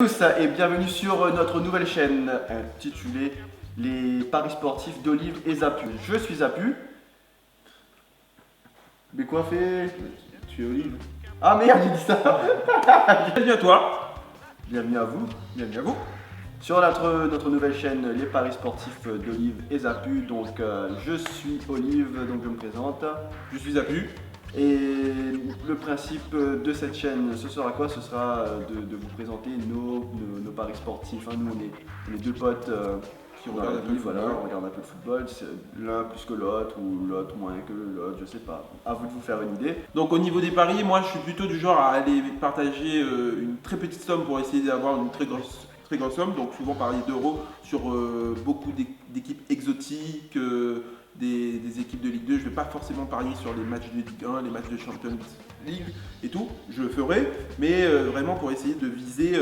Tous et bienvenue sur notre nouvelle chaîne intitulée Les paris sportifs d'Olive et Zapu. Je suis Zapu. Mais quoi fait? Tu es Olive. Ah merde, j'ai dit ça. Bienvenue à toi. Bienvenue à vous. Bienvenue à vous. Sur notre nouvelle chaîne Les paris sportifs d'Olive et Zapu. Donc je suis Olive, donc je me présente. Je suis Zapu. Et le principe de cette chaîne, ce sera quoi? Ce sera de vous présenter nos paris sportifs. Hein. Nous, on est deux potes Qui dans regarde la un peu vie, le voilà, football. on regarde un peu le football. L'un plus que l'autre ou l'autre moins que l'autre, je sais pas. À vous de vous faire une idée. Donc au niveau des paris, moi je suis plutôt du genre à aller partager une très petite somme pour essayer d'avoir une très grosse somme. Donc souvent parier d'euros sur beaucoup d'équipes exotiques, des équipes de Ligue 2. Je ne vais pas forcément parier sur les matchs de Ligue 1, les matchs de Champions League et tout. Je le ferai, mais vraiment pour essayer de viser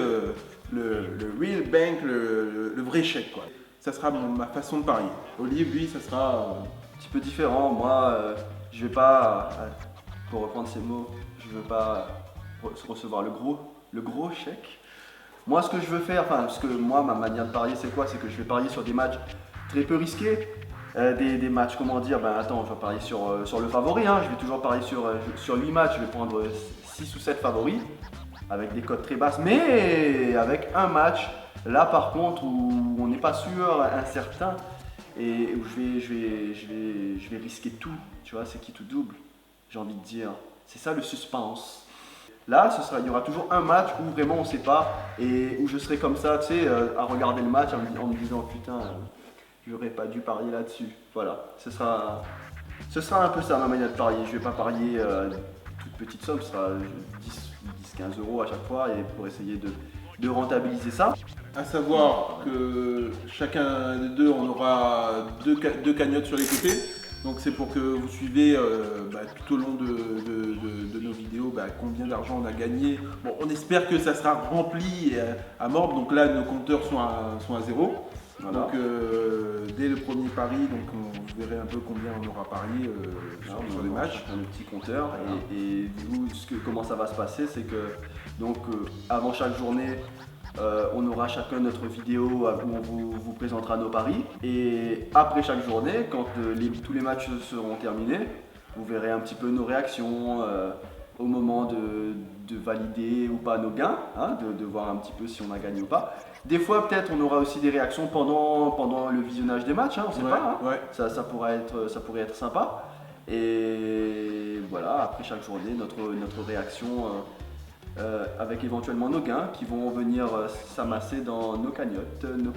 le real bank, le vrai chèque quoi. Ça sera ma façon de parier. Olive, lui, ça sera Un petit peu différent. Moi, je vais pas, pour reprendre ces mots, je veux pas recevoir le gros chèque. Moi, ce que je veux faire, enfin, ma manière de parier, c'est quoi? C'est que je vais parier sur des matchs très peu risqués. Des matchs, comment dire, ben attends, je vais parier sur le favori, hein. Je vais toujours parier sur 8 matchs, je vais prendre 6 ou 7 favoris, avec des cotes très basses, mais avec un match, là par contre, où on n'est pas sûr, incertain, et où je vais risquer tout, tu vois, c'est qui tout double, j'ai envie de dire. C'est ça le suspense. Là, il y aura toujours un match où vraiment on ne sait pas, et où je serai comme ça, tu sais, à regarder le match en me disant putain. J'aurais pas dû parier là-dessus. Voilà, ce sera un peu ça ma manière de parier. Je vais pas parier toute petite somme, ce sera 10-15 euros à chaque fois et pour essayer de rentabiliser ça. à savoir que chacun des deux, on aura deux cagnottes sur les côtés. Donc c'est pour que vous suivez tout au long de nos vidéos combien d'argent on a gagné. Bon, on espère que ça sera rempli à mort. Donc là, nos compteurs sont à zéro. Voilà. Donc dès le premier pari, donc vous verrez un peu combien on aura parié sur les matchs. Un petit compteur et du coup, comment ça va se passer, c'est que donc avant chaque journée, on aura chacun notre vidéo où on vous présentera nos paris. Et après chaque journée, quand tous les matchs seront terminés, vous verrez un petit peu nos réactions au moment de valider ou pas nos gains, hein, de voir un petit peu si on a gagné ou pas. Des fois, peut-être, on aura aussi des réactions pendant le visionnage des matchs, hein, on ne sait pas. Hein. Ouais. Ça pourrait être sympa. Et voilà, après chaque journée, notre réaction avec éventuellement nos gains qui vont venir s'amasser dans nos cagnottes, nos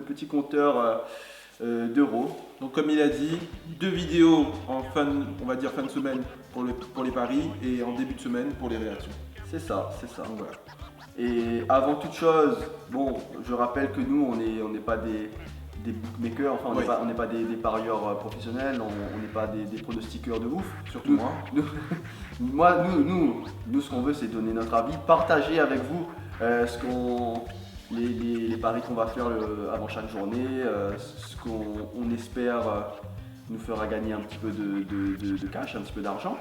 petits compteurs d'euros. Donc comme il a dit, 2 vidéos en on va dire fin de semaine pour les paris et en début de semaine pour les réactions. C'est ça. Donc voilà. Et avant toute chose, bon, je rappelle que nous, on n'est pas des bookmakers, enfin on n'est pas des parieurs professionnels, on n'est pas des pronostiqueurs de ouf. Surtout moi. Nous, ce qu'on veut, c'est donner notre avis, partager avec vous les paris qu'on va faire avant chaque journée, ce qu'on espère nous fera gagner un petit peu de cash, un petit peu d'argent.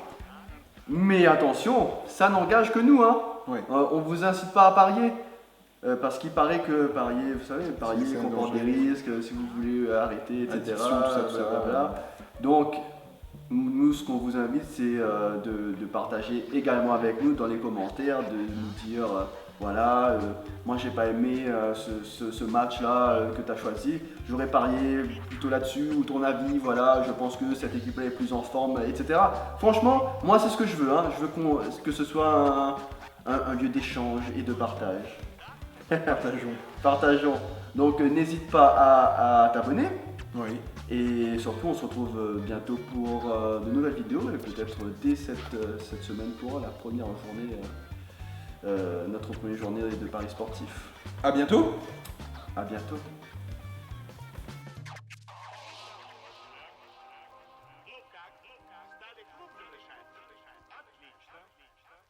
Mais attention, ça n'engage que nous, hein. Ouais. On vous incite pas à parier. Parce qu'il paraît que parier, vous savez, parier C'est un comporte des danger. risques, si vous voulez arrêter, etc. Addiction, tout ça. Blablabla. Donc, nous, ce qu'on vous invite, c'est de partager également avec nous dans les commentaires, de nous dire, voilà, moi j'ai pas aimé ce match-là que tu as choisi, j'aurais parié plutôt là-dessus, ou ton avis, voilà, je pense que cette équipe-là est plus en forme, etc. Franchement, moi c'est ce que je veux, hein. Je veux que ce soit un lieu d'échange et de partage. Partageons. Donc n'hésite pas à t'abonner. Oui. Et surtout, on se retrouve bientôt pour de nouvelles vidéos et peut-être dès cette semaine pour la première journée, notre première journée de paris sportifs. À bientôt. À bientôt.